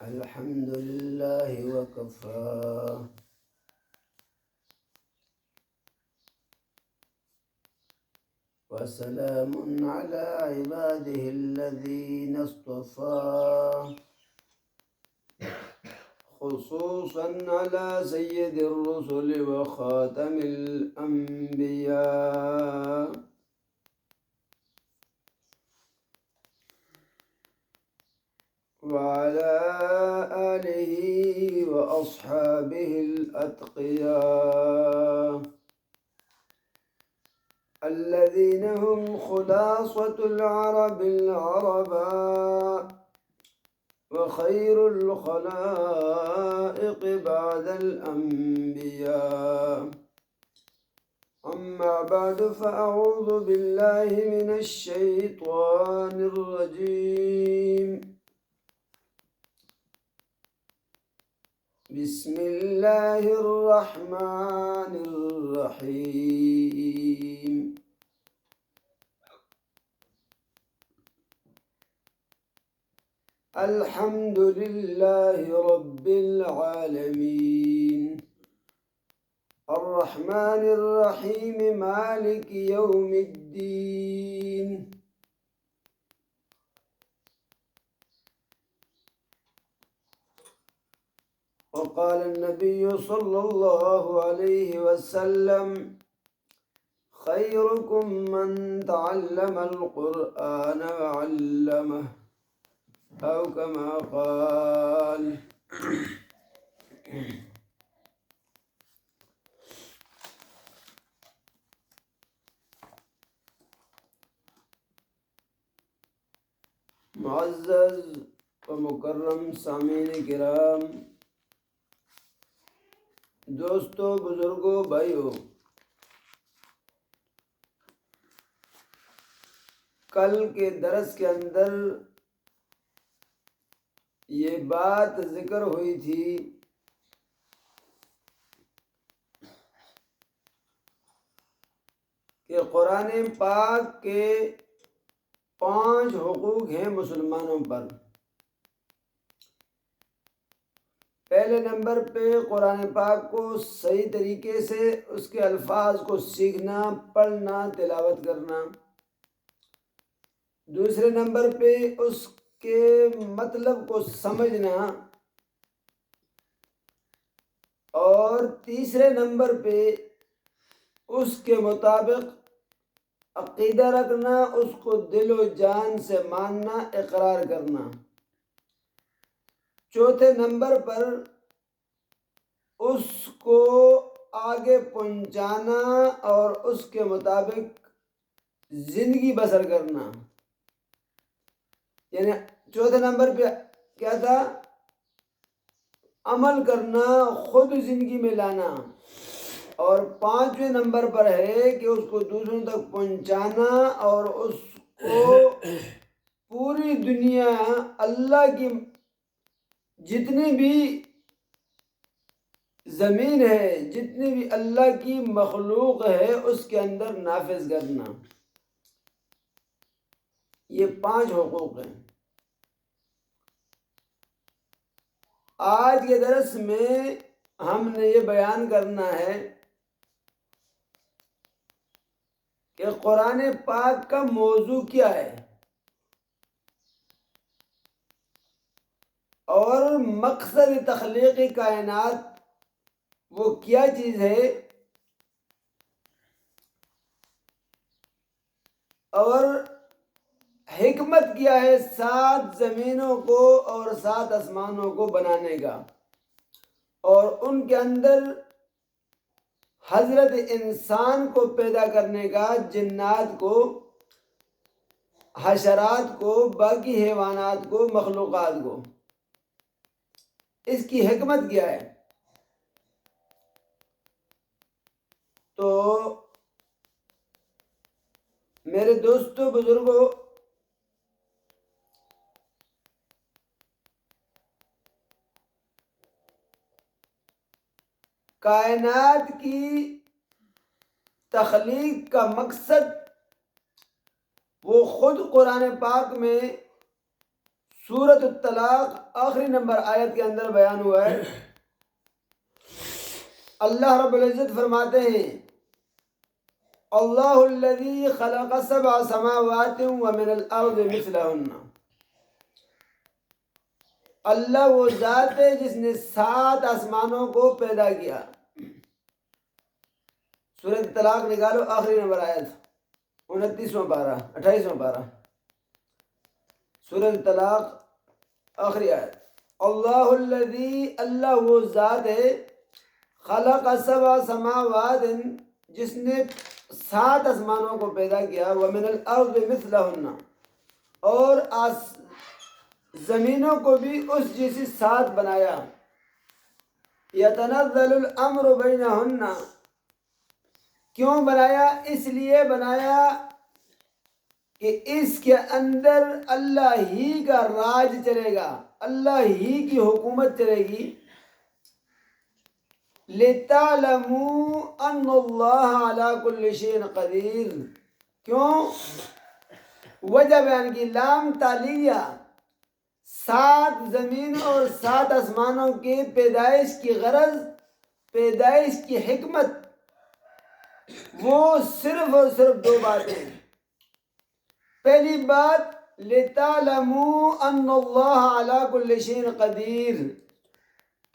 الحمد لله وكفى وسلام على عباده الذين اصطفى خصوصا على سيد الرسل وخاتم الأنبياء وعلى آله وأصحابه الأتقياء الذين هم خلاصة العرب العرباء وخير الخلائق بعد الأنبياء. أما بعد فأعوذ بالله من الشيطان الرجيم. بسم الله الرحمن الرحيم. الحمد لله رب العالمين الرحمن الرحيم مالك يوم الدين. وقال النبي صلى الله عليه وسلم: خيركم من تعلم القرآن وعلمه، أو كما قال. معزز و مکرم سامعین کرام، دوستو، بزرگوں، بھائیو، کل کے درس کے اندر یہ بات ذکر ہوئی تھی کہ قرآن پاک کے 5 حقوق ہیں مسلمانوں پر۔ پہلے نمبر پہ قرآن پاک کو صحیح طریقے سے اس کے الفاظ کو سیکھنا، پڑھنا، تلاوت کرنا۔ دوسرے نمبر پہ اس کے مطلب کو سمجھنا، اور تیسرے نمبر پہ اس کے مطابق عقیدہ رکھنا، اس کو دل و جان سے ماننا، اقرار کرنا۔ چوتھے نمبر پر اس کو آگے پہنچانا اور اس کے مطابق زندگی بسر کرنا۔ یعنی چوتھے نمبر پہ کیا تھا؟ عمل کرنا، خود زندگی میں لانا۔ اور 5ویں نمبر پر ہے کہ اس کو دوسروں تک پہنچانا اور اس کو پوری دنیا، اللہ کی جتنی بھی زمین ہے، جتنی بھی اللہ کی مخلوق ہے، اس کے اندر نافذ کرنا۔ یہ 5 حقوق ہیں۔ آج کے درس میں ہم نے یہ بیان کرنا ہے کہ قرآن پاک کا موضوع کیا ہے اور مقصد تخلیق کائنات وہ کیا چیز ہے، اور حکمت کیا ہے 7 زمینوں کو اور 7 آسمانوں کو بنانے کا، اور ان کے اندر حضرت انسان کو پیدا کرنے کا، جنات کو، حشرات کو، باقی حیوانات کو، مخلوقات کو۔ اس کی حکمت کیا ہے؟ تو میرے دوستو، بزرگوں، کائنات کی تخلیق کا مقصد وہ خود قرآن پاک میں سورۃ الطلاق آخری نمبر آیت کے اندر بیان ہوا ہے. اللہ رب العزت فرماتے ہیں اللہ الذی خلق سبع سماوات ومن الارض مثلہن. اللہ وہ ذات ہے جس نے 7 آسمانوں کو پیدا کیا. سورۃ طلاق نکالو آخری نمبر آیت 29واں پارہ 28واں پارہ سورۃ طلاق آخری آیت. اللہ الذی اللہ وہ ذات ہے خلق 7 سماوات جس نے 7 آسمانوں کو پیدا کیا ومن الارض مثلہن اور زمینوں کو بھی اس جیسی 7 بنایا. یتنزل الامر بینہن کیوں بنایا؟ اس لیے بنایا کہ اس کے اندر اللہ ہی کا راج چلے گا، اللہ ہی کی حکومت چلے گی. لِتَعْلَمُوا أَنَّ اللَّهَ عَلَىٰ كُلِّ شَيْءٍ قَدِيرٌ. کیوں؟ وجہ بیان کی لام تالیہ 7 زمین اور 7 آسمانوں کی پیدائش کی غرض، پیدائش کی حکمت وہ صرف اور صرف 2 باتیں. پہلی بات لِتَعْلَمُوا أَنَّ اللَّهَ عَلَىٰ كُلِّ شَيْءٍ قَدِيرٌ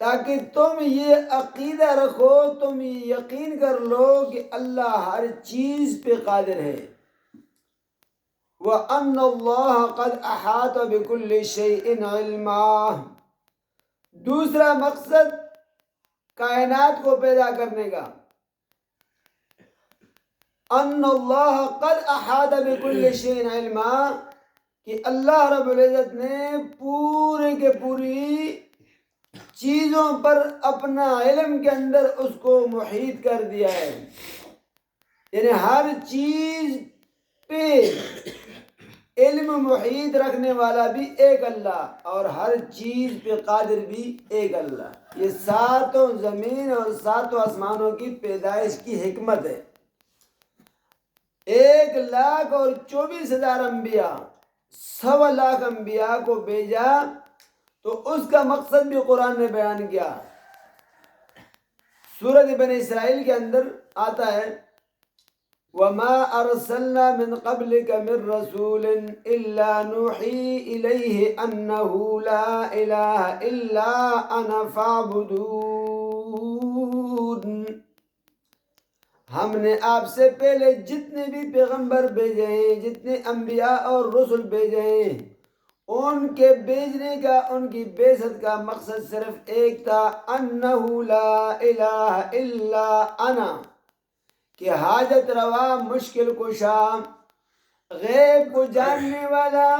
تاکہ تم یہ عقیدہ رکھو، تم یہ یقین کر لو کہ اللہ ہر چیز پہ قادر ہے. وَأَنَّ اللَّهَ قَدْ أَحَاطَ بِكُلِّ شَيْءٍ عِلْمًا. دوسرا مقصد کائنات کو پیدا کرنے کا ان اللہ قد احاط بكل شيء علما کہ اللہ رب العزت نے پورے کے پوری چیزوں پر اپنا علم کے اندر اس کو محیط کر دیا ہے. یعنی ہر چیز پہ علم محیط رکھنے والا بھی ایک اللہ اور ہر چیز پہ قادر بھی ایک اللہ. یہ 7 زمین اور 7 آسمانوں کی پیدائش کی حکمت ہے. 1,24,000 انبیاء 1.25 لاکھ انبیاء کو بھیجا تو اس کا مقصد بھی قرآن نے بیان کیا. سورۃ بنی اسرائیل کے اندر آتا ہے وَمَا أَرْسَلْنَا مِن قَبْلِكَ مِن رَّسُولٍ إِلَّا نُوحِي إِلَيْهِ أَنَّهُ لَا إِلَٰهَ إِلَّا أَنَا فَاعْبُدُونِ. ہم نے آپ سے پہلے جتنے بھی پیغمبر بھیجے ہیں، جتنے انبیاء اور رسل بھیجے ہیں، ان کے بھیجنے کا، ان کی بعثت کا مقصد صرف ایک تھا انہ لا الہ الا انا کہ حاجت روا، مشکل کشا، غیب کو جاننے والا،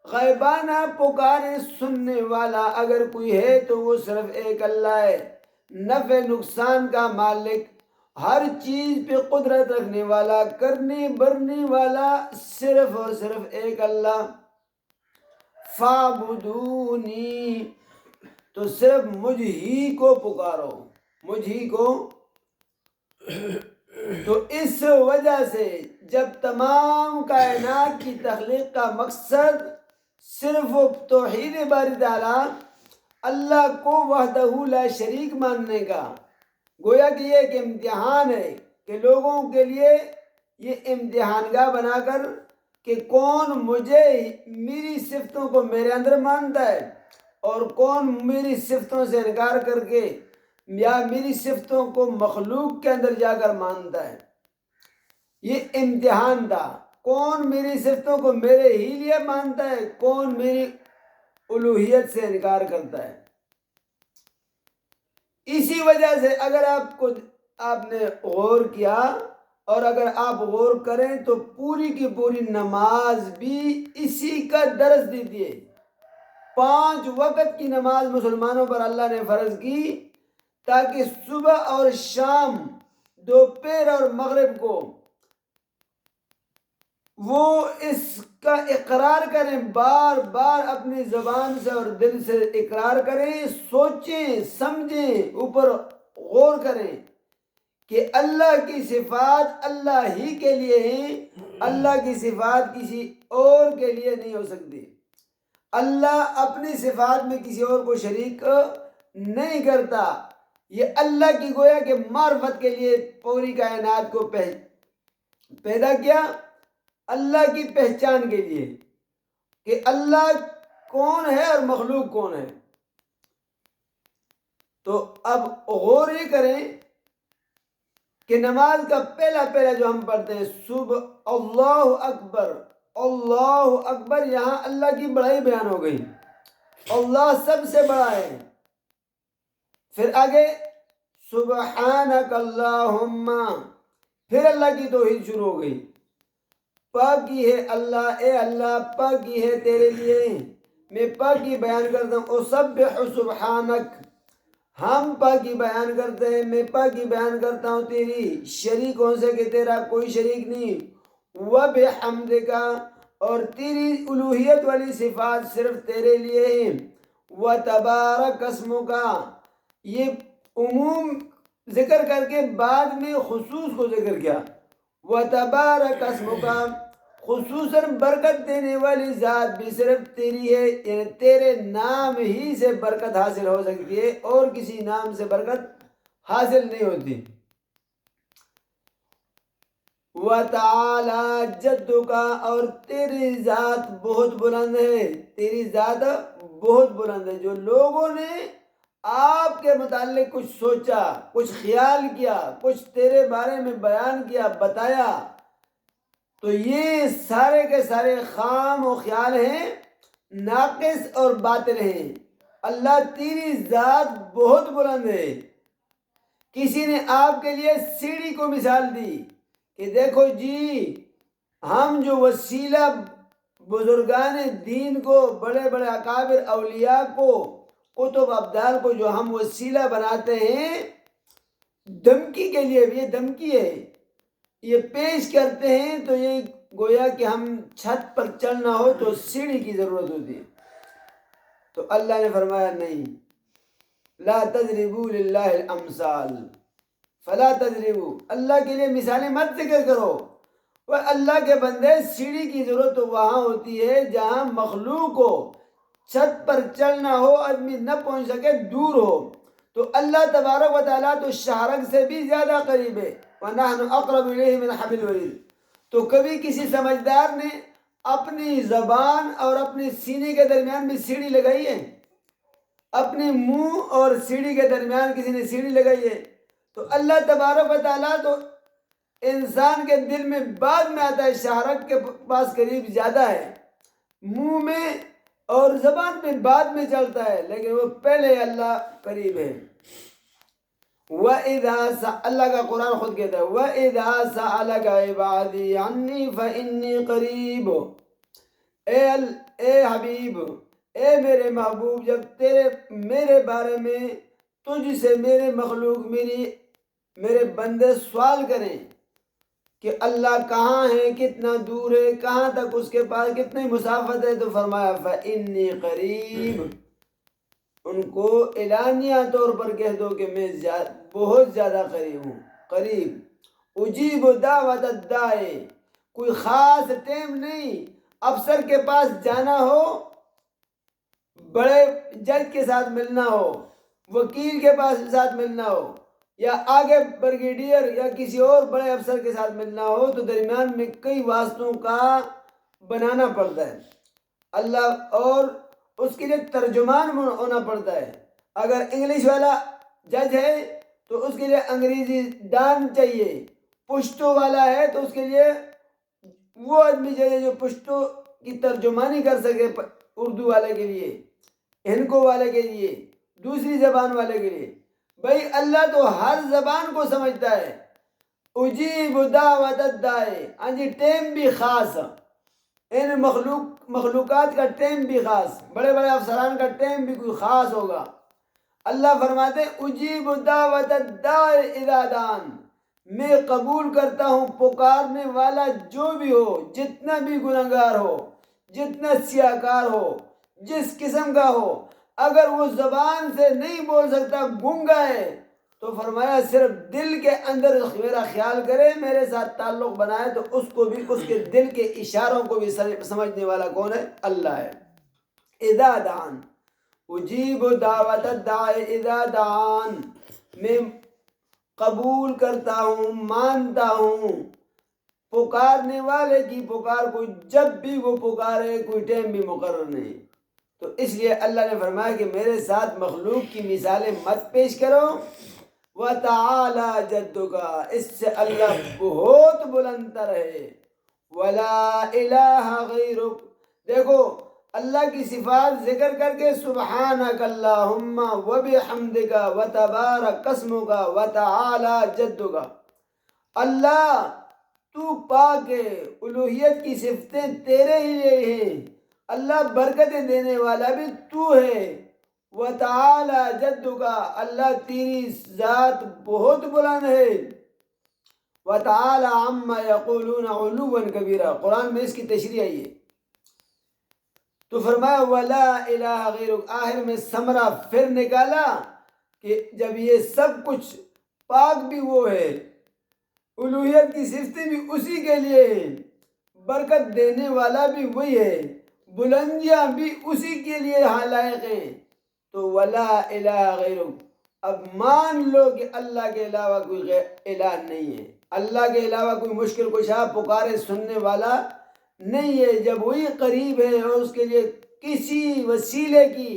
غیبانہ پکارے سننے والا اگر کوئی ہے تو وہ صرف ایک اللہ ہے. نفع نقصان کا مالک، ہر چیز پہ قدرت رکھنے والا، کرنے برنے والا صرف اور صرف ایک اللہ. فَاعْبُدُونِي تو صرف مجھ ہی کو پکارو، مجھ ہی کو. تو اس وجہ سے جب تمام کائنات کی تخلیق کا مقصد صرف توحید باری تعالیٰ، اللہ کو وحدہ لا شریک ماننے کا، گویا کہ یہ ایک امتحان ہے کہ لوگوں کے لیے یہ امتحان گاہ بنا کر کہ کون مجھے، میری صفتوں کو میرے اندر مانتا ہے اور کون میری صفتوں سے انکار کر کے یا میری صفتوں کو مخلوق کے اندر جا کر مانتا ہے. یہ امتحان تھا. کون میری صفتوں کو میرے ہی لیے مانتا ہے، کون میری الوہیت سے انکار کرتا ہے. اسی وجہ سے اگر آپ نے غور کیا اور اگر آپ غور کریں تو پوری کی پوری نماز بھی اسی کا درس دیتی ہے. 5 وقت کی نماز مسلمانوں پر اللہ نے فرض کی تاکہ صبح اور شام، دوپہر اور مغرب کو وہ اس کا اقرار کریں، بار بار اپنی زبان سے اور دل سے اقرار کریں، سوچیں سمجھیں، اوپر غور کریں کہ اللہ کی صفات اللہ ہی کے لیے ہیں، اللہ کی صفات کسی اور کے لیے نہیں ہو سکتی. اللہ اپنی صفات میں کسی اور کو شریک نہیں کرتا. یہ اللہ کی گویا کہ معرفت کے لیے پوری کائنات کو پیدا کیا، اللہ کی پہچان کے لیے کہ اللہ کون ہے اور مخلوق کون ہے. تو اب غور یہ کریں کہ نماز کا پہلا جو ہم پڑھتے ہیں صبح اللہ اکبر، اللہ اکبر، یہاں اللہ کی بڑائی بیان ہو گئی، اللہ سب سے بڑا ہے. پھر آگے سبحانک اللہم، پھر اللہ کی توحید شروع ہو گئی. پاکی ہے اللہ، اے اللہ پاکی ہے تیرے لیے، میں پاکی بیان کرتا ہوں. اسبح سبحانک، ہم پاکی بیان کرتے ہیں، میں پاکی بیان کرتا ہوں تیری شریکوں سے کہ تیرا کوئی شریک نہیں. وبحمدک، اور تیری الوہیت والی صفات صرف تیرے لیے ہیں. وتبارک اسمک، یہ عموم ذکر کر کے بعد میں خصوص کو ذکر کیا. وتبارک اسمک، خصوصاً برکت دینے والی ذات بھی صرف تیری ہے، یعنی تیرے نام ہی سے برکت حاصل ہو سکتی ہے، اور کسی نام سے برکت حاصل نہیں ہوتی. وَتَعَالَى جَدُّكَ، اور تیری ذات بہت بلند ہے، تیری ذات بہت بلند ہے. جو لوگوں نے آپ کے متعلق کچھ سوچا، کچھ خیال کیا، کچھ تیرے بارے میں بیان کیا، بتایا، تو یہ سارے کے سارے خام و خیال ہیں، ناقص اور باطل ہیں. اللہ تیری ذات بہت بلند ہے. کسی نے آپ کے لیے سیڑھی کو مثال دی کہ دیکھو جی، ہم جو وسیلہ بزرگان دین کو، بڑے بڑے اکابر اولیاء کو، قطب ابدال کو جو ہم وسیلہ بناتے ہیں دھمکی کے لیے، یہ دھمکی ہے، یہ پیش کرتے ہیں، تو یہ گویا کہ ہم چھت پر چلنا ہو تو سیڑھی کی ضرورت ہوتی ہے. تو اللہ نے فرمایا نہیں، لا تضربوا للہ الامثال، فلا تضربوا، اللہ کے لیے مثالیں مت ذکر کرو. وہ اللہ کے بندے، سیڑھی کی ضرورت تو وہاں ہوتی ہے جہاں مخلوق ہو، چھت پر چلنا ہو، آدمی نہ پہنچ سکے، دور ہو. تو اللہ تبارک و تعالیٰ تو شہرک سے بھی زیادہ قریب ہے. وَنَحْنُ أَقْرَبُ إِلَيْهِ مِنْ حَبْلِ الْوَرِيدِ. تو کبھی کسی سمجھدار نے اپنی زبان اور اپنے سینے کے درمیان بھی سیڑھی لگائی ہے؟ اپنے منہ اور سیڑھی کے درمیان کسی نے سیڑھی لگائی ہے؟ تو اللہ تبارک و تعالیٰ تو انسان کے دل میں بعد میں آتا ہے، شہرک کے پاس قریب زیادہ ہے، منہ میں اور زبان میں بعد میں چلتا ہے، لیکن وہ پہلے اللہ قریب ہے. وَإِذَا اللہ کا قرآن خود کہتا ہے وَإِذَا سَأَلَكَ عِبَادِي عَنِّي فَإِنِّي قَرِيبٌ. اے حبیب، اے میرے محبوب، جب میرے بارے میں تجھ سے میرے مخلوق، میرے بندے سوال کریں کہ اللہ کہاں ہے، کتنا دور ہے، کہاں تک اس کے پاس کتنی مسافت ہے، تو فرمایا فَإِنِّي قَرِيبٌ. ان کو اعلانیہ طور پر کہہ دو کہ میں بہت زیادہ قریب ہوں. قریب، اجیب دعوت الداعی، کوئی خاص ٹائم نہیں. افسر کے پاس جانا ہو، بڑے جج کے ساتھ ملنا ہو، وکیل کے ساتھ ملنا ہو، یا آگے بریگیڈیئر یا کسی اور بڑے افسر کے ساتھ ملنا ہو، تو درمیان میں کئی واسطوں کا بنانا پڑتا ہے. اللہ اور اس کے لیے ترجمان ہونا پڑتا ہے. اگر انگلش والا جج ہے تو اس کے لیے انگریزی دان چاہیے. پشتو والا ہے تو اس کے لیے وہ آدمی چاہیے جو پشتو کی ترجمانی کر سکے، اردو والے کے لیے، ہندکو والے کے لیے، دوسری زبان والے کے لیے. بھائی اللہ تو ہر زبان کو سمجھتا ہے. اجیب دعوت الداعی، ہاں جی، ٹائم بھی خاص، ان مخلوقات کا ٹائم بھی خاص، بڑے بڑے افسران کا ٹائم بھی کوئی خاص ہوگا. اللہ فرماتے اجیب دعوت الداعی اذا دعان، میں قبول کرتا ہوں پکارنے والا جو بھی ہو، جتنا بھی گنہگار ہو، جتنا سیاہکار ہو، جس قسم کا ہو. اگر وہ زبان سے نہیں بول سکتا، گونگا ہے، تو فرمایا صرف دل کے اندر میرا خیال کرے، میرے ساتھ تعلق بنائے، تو اس کو بھی، اس کے دل کے اشاروں کو بھی سمجھنے والا کون ہے؟ اللہ ہے. اذا دعان، اجیب دعوت الداعی اذا دعان، میں قبول کرتا ہوں، مانتا ہوں پکارنے والے کی پکار کو، جب بھی وہ پکارے، کوئی ٹائم بھی مقرر نہیں۔ تو اس لیے اللہ نے فرمایا کہ میرے ساتھ مخلوق کی مثالیں مت پیش کرو۔ وَتَعَالَى جَدُّكَ، اس سے اللہ بہت بلند تر ہے۔ وَلَا إِلَٰهَ غَيْرُكَ، دیکھو اللہ کی صفات ذکر کر کے سبحانک اللہم وبحمدک وتبارک اسمک وتعالی جدک، اللہ تو پاک ہے، الوہیت کی صفتیں تیرے ہی لیے ہیں، اللہ برکتیں دینے والا بھی تو ہے، وتعالی جدک، اللہ تیری ذات بہت بلند ہے، وتعالی عما یقولون علوا کبیرا، قرآن میں اس کی تشریح آئی ہے۔ تو فرمایا ولا الہ غیرک، آخر میں ثمرہ پھر نکالا کہ جب یہ سب کچھ پاک بھی وہ ہے، الوہیت کی صفتیں بھی اسی کے لیے ہیں، برکت دینے والا بھی وہی ہے، بلندیاں بھی اسی کے لیے لائق ہیں، تو ولا الہ غیرک، اب مان لو کہ اللہ کے علاوہ کوئی الہ نہیں ہے، اللہ کے علاوہ کوئی مشکل کشا پکارے سننے والا نہیں ہے، جب وہی قریب ہے اور اس کے لیے کسی وسیلے کی،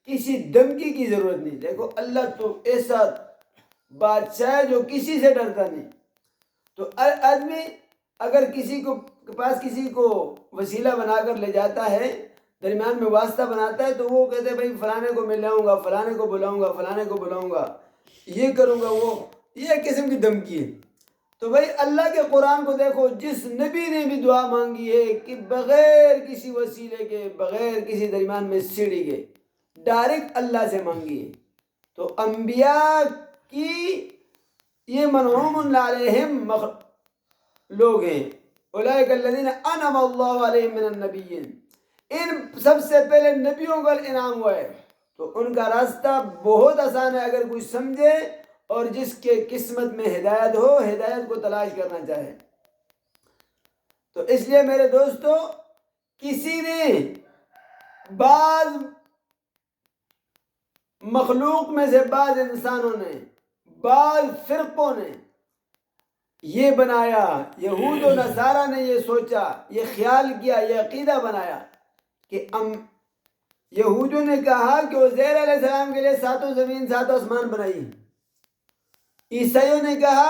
کسی دھمکی کی ضرورت نہیں۔ دیکھو اللہ تو ایسا بادشاہ ہے جو کسی سے ڈرتا نہیں۔ تو آدمی اگر کسی کو کے پاس کسی کو وسیلہ بنا کر لے جاتا ہے، درمیان میں واسطہ بناتا ہے، تو وہ کہتے ہیں بھائی فلانے کو میں لاؤں گا، فلانے کو بلاؤں گا، فلانے کو بلاؤں گا، یہ کروں گا، وہ یہ ایک قسم کی دھمکی ہے۔ تو بھائی اللہ کے قرآن کو دیکھو، جس نبی نے بھی دعا مانگی ہے کہ بغیر کسی وسیلے کے، بغیر کسی درمیان میں سیڑھی کے، ڈائریکٹ اللہ سے مانگی ہے۔ تو انبیاء کی یہ منعوم علیہم لوگ ہیں، اولئک الذین انعم اللہ علیہم من النبیین، ان سب سے پہلے نبیوں کا انعام ہوا ہے، تو ان کا راستہ بہت آسان ہے اگر کوئی سمجھے اور جس کے قسمت میں ہدایت ہو، ہدایت کو تلاش کرنا چاہے۔ تو اس لیے میرے دوستو، کسی نے، بعض مخلوق میں سے بعض انسانوں نے، بعض فرقوں نے یہ بنایا، یہود و نصارہ نے یہ سوچا، یہ خیال کیا، یہ عقیدہ بنایا کہ یہودوں نے کہا کہ عزیر علیہ السلام کے لیے ساتوں زمین ساتوں آسمان بنائی، عیسائیوں نے کہا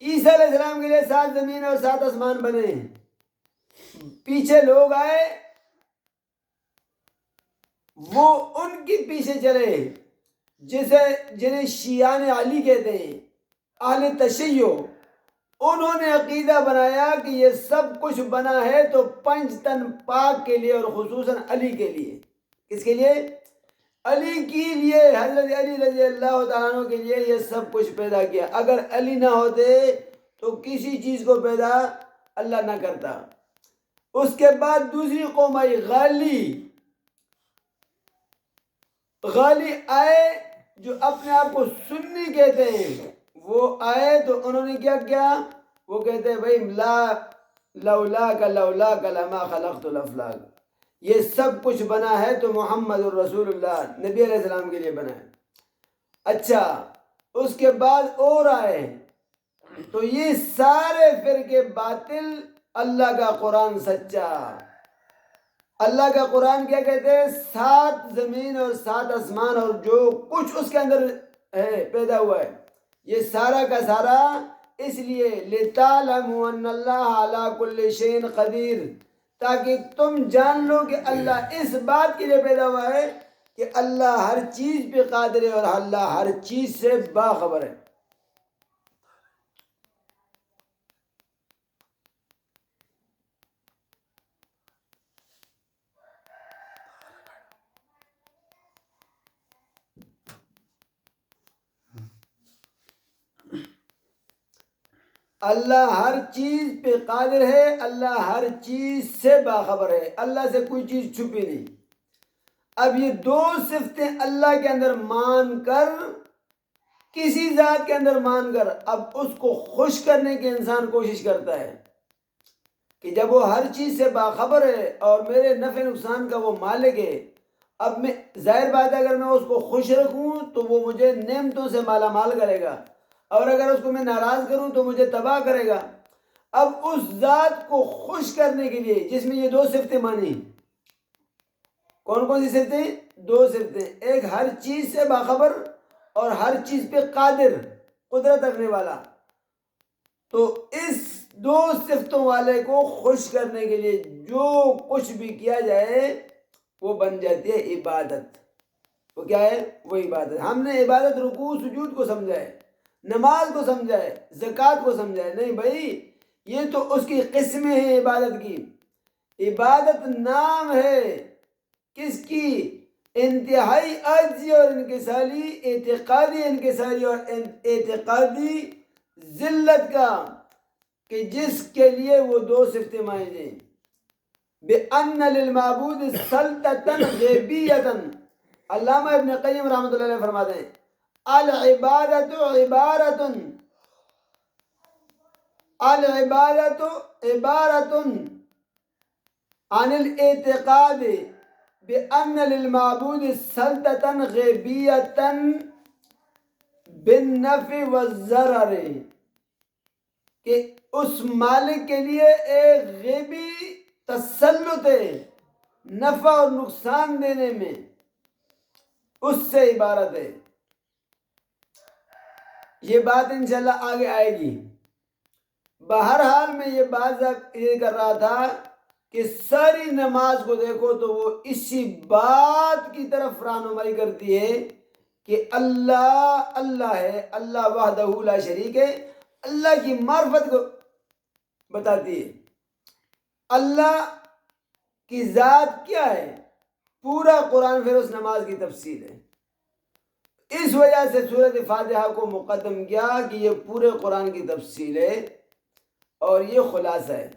عیسیٰ علیہ السلام کے لیے 7 زمین اور 7 آسمان بنے۔ پیچھے لوگ آئے، وہ ان کے پیچھے چلے جنہیں شیعان علی کہتے ہیں، اہل تشیع، انہوں نے عقیدہ بنایا کہ یہ سب کچھ بنا ہے تو 5 تن پاک کے لیے اور خصوصاً علی کے لیے۔ کس کے لیے؟ علی کے لیے، حضرت علی رضی اللہ تعالیٰ عنہ کے لیے یہ سب کچھ پیدا کیا۔ اگر علی نہ ہوتے تو کسی چیز کو پیدا اللہ نہ کرتا۔ اس کے بعد دوسری قوم آئی، غالی آئے جو اپنے آپ کو سنی کہتے ہیں، وہ آئے تو انہوں نے کیا کیا؟ وہ کہتے ہیں بھائی لولاک لما خلقت الافلاک، یہ سب کچھ بنا ہے تو محمد الرسول اللہ، نبی علیہ السلام کے لیے بنا ہے۔ اچھا، اس کے بعد اور آئے، تو یہ سارے فرقے باطل، اللہ کا قرآن سچا۔ اللہ کا قرآن کیا کہتے ہیں؟ 7 زمین اور 7 آسمان اور جو کچھ اس کے اندر ہے پیدا ہوا ہے، یہ سارا کا سارا اس لیے لِتَعْلَمُوا أَنَّ اللَّهَ عَلَىٰ كُلِّ شَيْءٍ قَدِيرٌ، تاکہ تم جان لو کہ اللہ اس بات کے لیے پیدا ہوا ہے کہ اللہ ہر چیز پہ قادر ہے اور اللہ ہر چیز سے باخبر ہے۔ اللہ ہر چیز پہ قادر ہے، اللہ ہر چیز سے باخبر ہے، اللہ سے کوئی چیز چھپی نہیں۔ اب یہ 2 صفتیں اللہ کے اندر مان کر، کسی ذات کے اندر مان کر، اب اس کو خوش کرنے کی انسان کوشش کرتا ہے کہ جب وہ ہر چیز سے باخبر ہے اور میرے نفع نقصان کا وہ مالک ہے، اب میں ظاہر بات ہے اگر میں اس کو خوش رکھوں تو وہ مجھے نعمتوں سے مالا مال کرے گا، اور اگر اس کو میں ناراض کروں تو مجھے تباہ کرے گا۔ اب اس ذات کو خوش کرنے کے لیے جس میں یہ دو صفتیں مانی، کون کون سی صفتیں؟ دو صفتیں، ایک ہر چیز سے باخبر اور ہر چیز پہ قادر، قدرت رکھنے والا، تو اس دو صفتوں والے کو خوش کرنے کے لیے جو کچھ بھی کیا جائے وہ بن جاتی ہے عبادت۔ وہ کیا ہے؟ وہ عبادت۔ ہم نے عبادت رکوع سجود کو سمجھا ہے، نماز کو سمجھا ہے، زکوٰۃ کو سمجھا ہے، نہیں بھائی، یہ تو اس کی قسمیں ہیں عبادت کی۔ عبادت نام ہے کس کی؟ انتہائی عاجزی اور انکساری، اعتقادی انکساری اور اعتقادی ذلت کا، کہ جس کے لیے وہ دو صفتیں مانی جائیں۔ بِأَنَّ لِلْمَعْبُودِ سَلْطَةً غَیبِیَّةً، علامہ ابن قیم رحمۃ اللہ علیہ فرماتے ہیں العبادت عبارت عن الاعتقاد بأن للمعبود سلطة غیبیة بالنفع والضرر، کہ اس مالک کے لیے ایک غیبی تسلط ہے نفع اور نقصان دینے میں، اس سے عبارت ہے۔ یہ بات انشاءاللہ آگے آئے گی۔ بہرحال میں یہ بات یہ کر رہا تھا کہ ساری نماز کو دیکھو تو وہ اسی بات کی طرف رہنمائی کرتی ہے کہ اللہ اللہ ہے، اللہ وحدہ لا شریک ہے، اللہ کی معرفت کو بتاتی ہے۔ اللہ کی ذات کیا ہے؟ پورا قرآن پھر اس نماز کی تفصیل ہے۔ اس وجہ سے سورۃ فاتحہ کو مقدم کیا کہ یہ پورے قرآن کی تفصیل ہے اور یہ خلاصہ ہے۔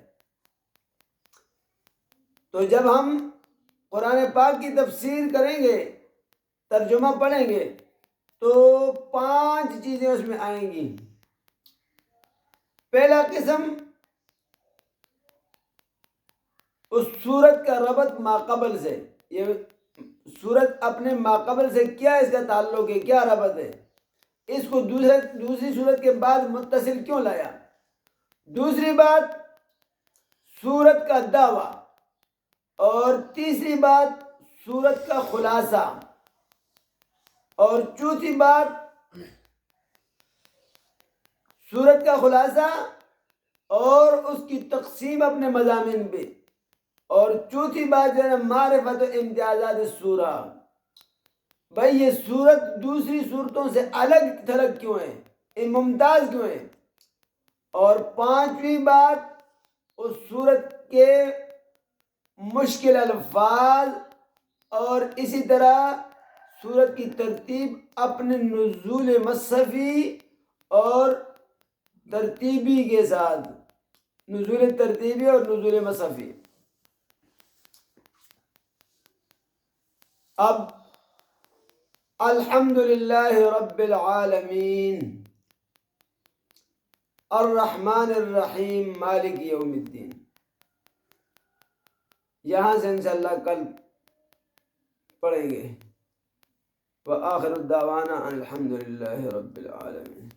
تو جب ہم قرآن پاک کی تفسیر کریں گے، ترجمہ پڑھیں گے، تو 5 چیزیں اس میں آئیں گی۔ پہلا قسم، اس سورت کا ربط ماقبل سے، یہ سورت اپنے ماقبل سے کیا اس کا تعلق ہے، کیا ربط ہے، اس کو دوسری سورت کے بعد متصل کیوں لایا۔ دوسری بات، سورت کا دعویٰ، اور تیسری بات سورت کا خلاصہ، اور چوتھی بات سورت کا خلاصہ اور اس کی تقسیم اپنے مضامین پہ، اور چوتھی بات جو ہے نا معرفت و امتیازات السورہ، بھائی یہ سورت دوسری صورتوں سے الگ تھلگ کیوں ہے، ممتاز کیوں ہے، اور 5ویں بات اس سورت کے مشکل الفاظ اور اسی طرح سورت کی ترتیب اپنے نزول مصحفی اور ترتیبی کے ساتھ، نزول ترتیبی اور نزول مصحفی۔ اب الحمدللہ رب العالمین الرحمن الرحیم مالک یوم الدین، یہاں سے انشاءاللہ کل پڑھیں گے۔ وآخر الدعوانا الحمدللہ رب العالمین۔